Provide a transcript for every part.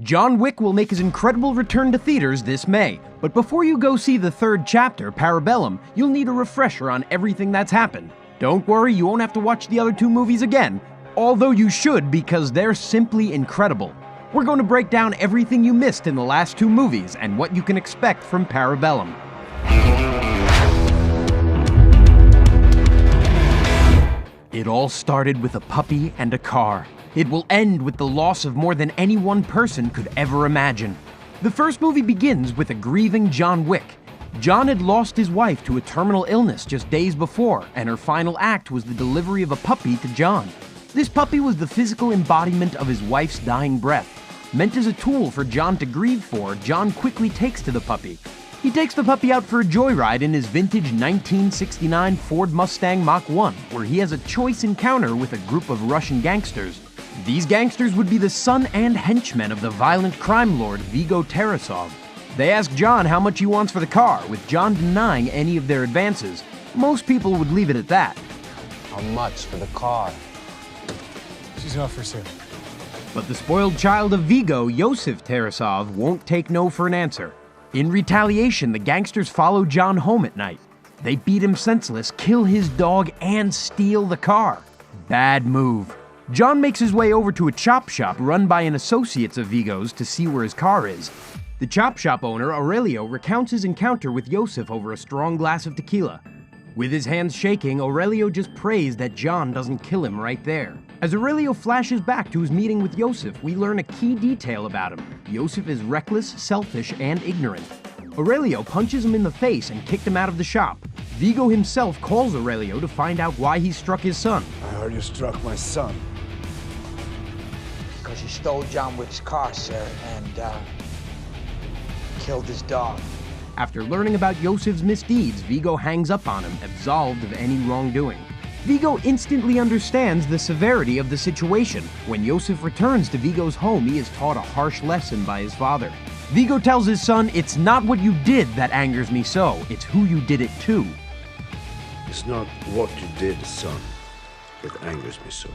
John Wick will make his incredible return to theaters this May, but before you go see the third chapter, Parabellum, you'll need a refresher on everything that's happened. Don't worry, you won't have to watch the other two movies again, although you should because they're simply incredible. We're going to break down everything you missed in the last two movies and what you can expect from Parabellum. It all started with a puppy and a car. It will end with the loss of more than any one person could ever imagine. The first movie begins with a grieving John Wick. John had lost his wife to a terminal illness just days before, and her final act was the delivery of a puppy to John. This puppy was the physical embodiment of his wife's dying breath. Meant as a tool for John to grieve for, John quickly takes to the puppy. He takes the puppy out for a joyride in his vintage 1969 Ford Mustang Mach 1, where he has a choice encounter with a group of Russian gangsters. These gangsters would be the son and henchmen of the violent crime lord Viggo Tarasov. They ask John how much he wants for the car, with John denying any of their advances. Most people would leave it at that. How much for the car? She's not for sale. But the spoiled child of Viggo, Yosef Tarasov, won't take no for an answer. In retaliation, the gangsters follow John home at night. They beat him senseless, kill his dog, and steal the car. Bad move. John makes his way over to a chop shop run by an associate of Viggo's to see where his car is. The chop shop owner, Aurelio, recounts his encounter with Yosef over a strong glass of tequila. With his hands shaking, Aurelio just prays that John doesn't kill him right there. As Aurelio flashes back to his meeting with Yosef, we learn a key detail about him. Yosef is reckless, selfish, and ignorant. Aurelio punches him in the face and kicked him out of the shop. Viggo himself calls Aurelio to find out why he struck his son. I heard you struck my son. Because you stole John Wick's car, sir, and killed his dog. After learning about Yosef's misdeeds, Viggo hangs up on him, absolved of any wrongdoing. Viggo instantly understands the severity of the situation. When Yosef returns to Viggo's home, he is taught a harsh lesson by his father. Viggo tells his son, "It's not what you did that angers me so, it's who you did it to." It's not what you did, son, that angers me so.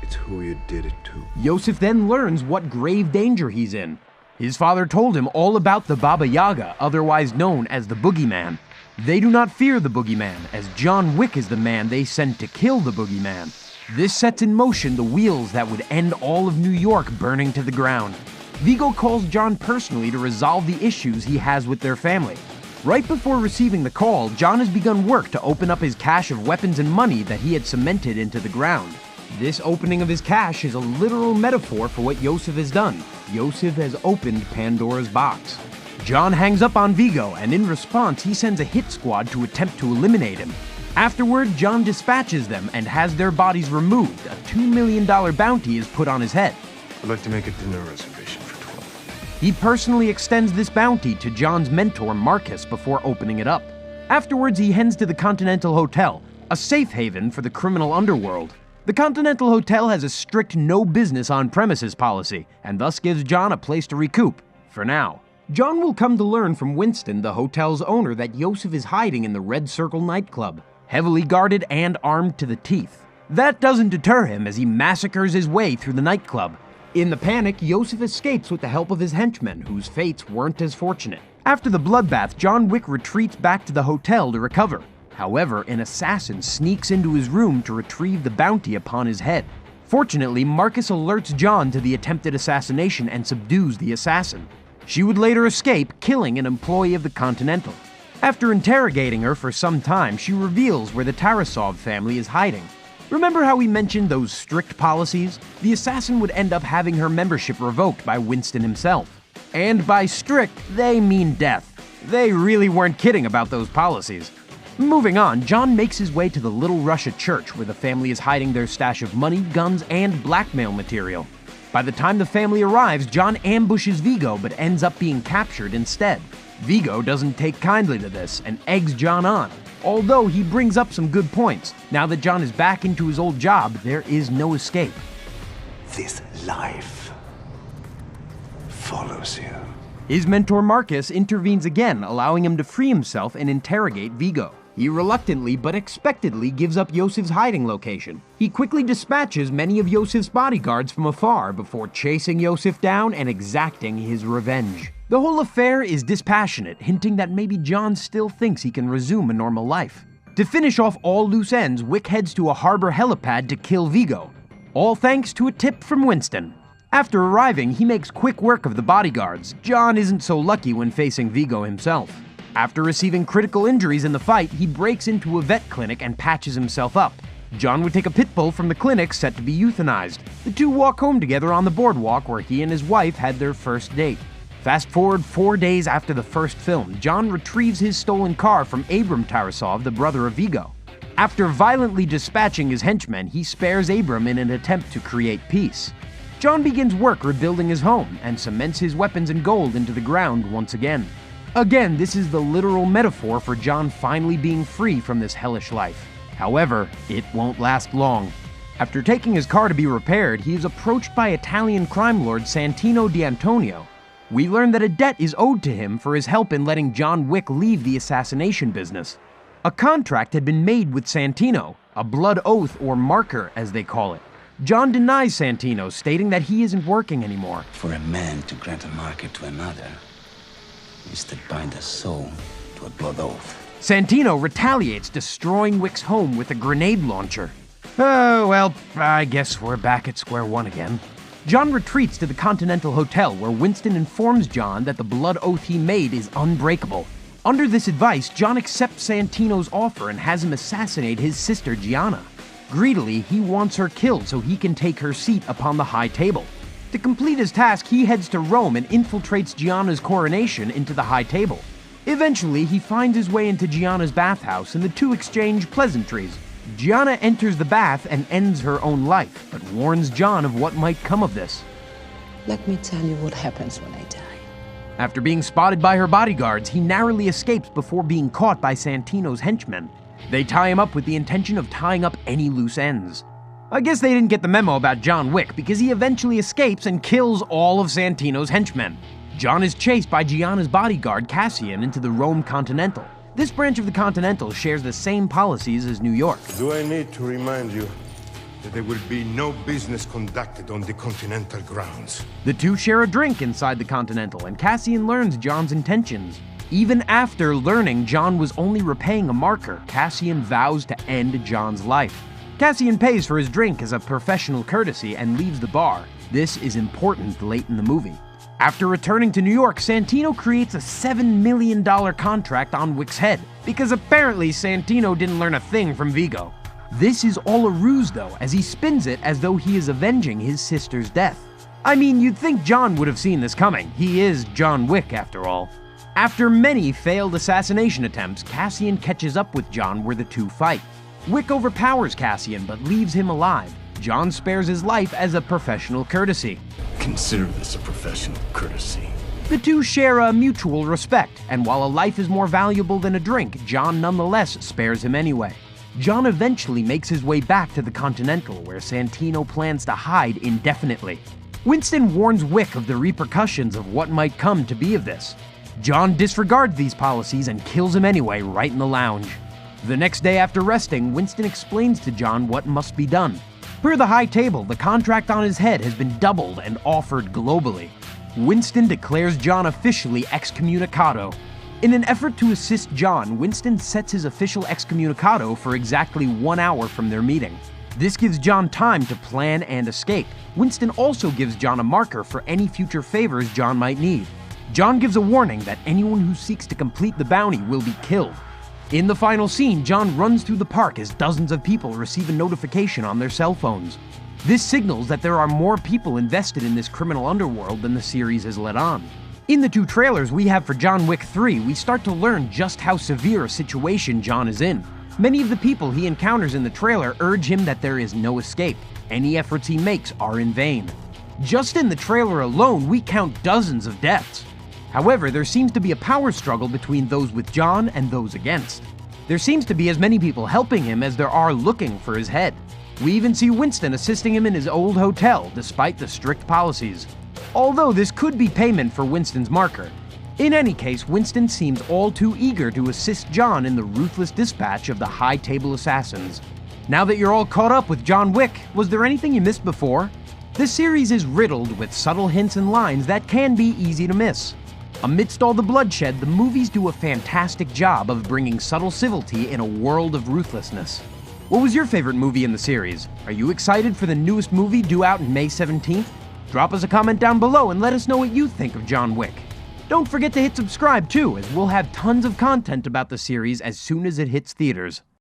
It's who you did it to. Yosef then learns what grave danger he's in. His father told him all about the Baba Yaga, otherwise known as the Boogeyman. They do not fear the Boogeyman, as John Wick is the man they sent to kill the Boogeyman. This sets in motion the wheels that would end all of New York burning to the ground. Viggo calls John personally to resolve the issues he has with their family. Right before receiving the call, John has begun work to open up his cache of weapons and money that he had cemented into the ground. This opening of his cache is a literal metaphor for what Yosef has done. Yosef has opened Pandora's box. John hangs up on Viggo, and in response, he sends a hit squad to attempt to eliminate him. Afterward, John dispatches them and has their bodies removed. A $2 million bounty is put on his head. I'd like to make a dinner reservation for 12. He personally extends this bounty to John's mentor, Marcus, before opening it up. Afterwards, he heads to the Continental Hotel, a safe haven for the criminal underworld. The Continental Hotel has a strict no business on premises policy, and thus gives John a place to recoup, for now. John will come to learn from Winston, the hotel's owner, that Yosef is hiding in the Red Circle nightclub, heavily guarded and armed to the teeth. That doesn't deter him as he massacres his way through the nightclub. In the panic, Yosef escapes with the help of his henchmen, whose fates weren't as fortunate. After the bloodbath, John Wick retreats back to the hotel to recover. However, an assassin sneaks into his room to retrieve the bounty upon his head. Fortunately, Marcus alerts John to the attempted assassination and subdues the assassin. She would later escape, killing an employee of the Continental. After interrogating her for some time, she reveals where the Tarasov family is hiding. Remember how we mentioned those strict policies? The assassin would end up having her membership revoked by Winston himself. And by strict, they mean death. They really weren't kidding about those policies. Moving on, John makes his way to the Little Russia church where the family is hiding their stash of money, guns, and blackmail material. By the time the family arrives, John ambushes Viggo but ends up being captured instead. Viggo doesn't take kindly to this and eggs John on, although he brings up some good points. Now that John is back into his old job, there is no escape. This life follows you. His mentor Marcus intervenes again, allowing him to free himself and interrogate Viggo. He reluctantly but expectedly gives up Yosef's hiding location. He quickly dispatches many of Yosef's bodyguards from afar before chasing Yosef down and exacting his revenge. The whole affair is dispassionate, hinting that maybe John still thinks he can resume a normal life. To finish off all loose ends, Wick heads to a harbor helipad to kill Vigo, all thanks to a tip from Winston. After arriving, he makes quick work of the bodyguards. John isn't so lucky when facing Vigo himself. After receiving critical injuries in the fight, he breaks into a vet clinic and patches himself up. John would take a pit bull from the clinic set to be euthanized. The two walk home together on the boardwalk where he and his wife had their first date. Fast forward 4 days after the first film, John retrieves his stolen car from Abram Tarasov, the brother of Vigo. After violently dispatching his henchmen, he spares Abram in an attempt to create peace. John begins work rebuilding his home and cements his weapons and gold into the ground once again. Again, this is the literal metaphor for John finally being free from this hellish life. However, it won't last long. After taking his car to be repaired, he is approached by Italian crime lord Santino D'Antonio. We learn that a debt is owed to him for his help in letting John Wick leave the assassination business. A contract had been made with Santino, a blood oath or marker as they call it. John denies Santino, stating that he isn't working anymore. For a man to grant a marker to another is to bind a soul to a blood oath. Santino retaliates, destroying Wick's home with a grenade launcher. Oh, well, I guess we're back at square one again. John retreats to the Continental Hotel, where Winston informs John that the blood oath he made is unbreakable. Under this advice, John accepts Santino's offer and has him assassinate his sister Gianna. Greedily, he wants her killed so he can take her seat upon the high table. To complete his task, he heads to Rome and infiltrates Gianna's coronation into the high table. Eventually, he finds his way into Gianna's bathhouse and the two exchange pleasantries. Gianna enters the bath and ends her own life, but warns John of what might come of this. Let me tell you what happens when I die. After being spotted by her bodyguards, he narrowly escapes before being caught by Santino's henchmen. They tie him up with the intention of tying up any loose ends. I guess they didn't get the memo about John Wick because he eventually escapes and kills all of Santino's henchmen. John is chased by Gianna's bodyguard Cassian into the Rome Continental. This branch of the Continental shares the same policies as New York. Do I need to remind you that there will be no business conducted on the Continental grounds? The two share a drink inside the Continental, and Cassian learns John's intentions. Even after learning John was only repaying a marker, Cassian vows to end John's life. Cassian pays for his drink as a professional courtesy and leaves the bar. This is important late in the movie. After returning to New York, Santino creates a $7 million contract on Wick's head, because apparently Santino didn't learn a thing from Vigo. This is all a ruse though, as he spins it as though he is avenging his sister's death. I mean, you'd think John would have seen this coming. He is John Wick after all. After many failed assassination attempts, Cassian catches up with John where the two fight. Wick overpowers Cassian but leaves him alive. John spares his life as a professional courtesy. Consider this a professional courtesy. The two share a mutual respect, and while a life is more valuable than a drink, John nonetheless spares him anyway. John eventually makes his way back to the Continental, where Santino plans to hide indefinitely. Winston warns Wick of the repercussions of what might come to be of this. John disregards these policies and kills him anyway right in the lounge. The next day after resting, Winston explains to John what must be done. Per the high table, the contract on his head has been doubled and offered globally. Winston declares John officially excommunicado. In an effort to assist John, Winston sets his official excommunicado for exactly 1 hour from their meeting. This gives John time to plan and escape. Winston also gives John a marker for any future favors John might need. John gives a warning that anyone who seeks to complete the bounty will be killed. In the final scene, John runs through the park as dozens of people receive a notification on their cell phones. This signals that there are more people invested in this criminal underworld than the series has let on. In the two trailers we have for John Wick 3, we start to learn just how severe a situation John is in. Many of the people he encounters in the trailer urge him that there is no escape. Any efforts he makes are in vain. Just in the trailer alone, we count dozens of deaths. However, there seems to be a power struggle between those with John and those against. There seems to be as many people helping him as there are looking for his head. We even see Winston assisting him in his old hotel, despite the strict policies. Although this could be payment for Winston's marker. In any case, Winston seems all too eager to assist John in the ruthless dispatch of the High Table Assassins. Now that you're all caught up with John Wick, was there anything you missed before? This series is riddled with subtle hints and lines that can be easy to miss. Amidst all the bloodshed, the movies do a fantastic job of bringing subtle civility in a world of ruthlessness. What was your favorite movie in the series? Are you excited for the newest movie due out May 17th? Drop us a comment down below and let us know what you think of John Wick. Don't forget to hit subscribe too, as we'll have tons of content about the series as soon as it hits theaters.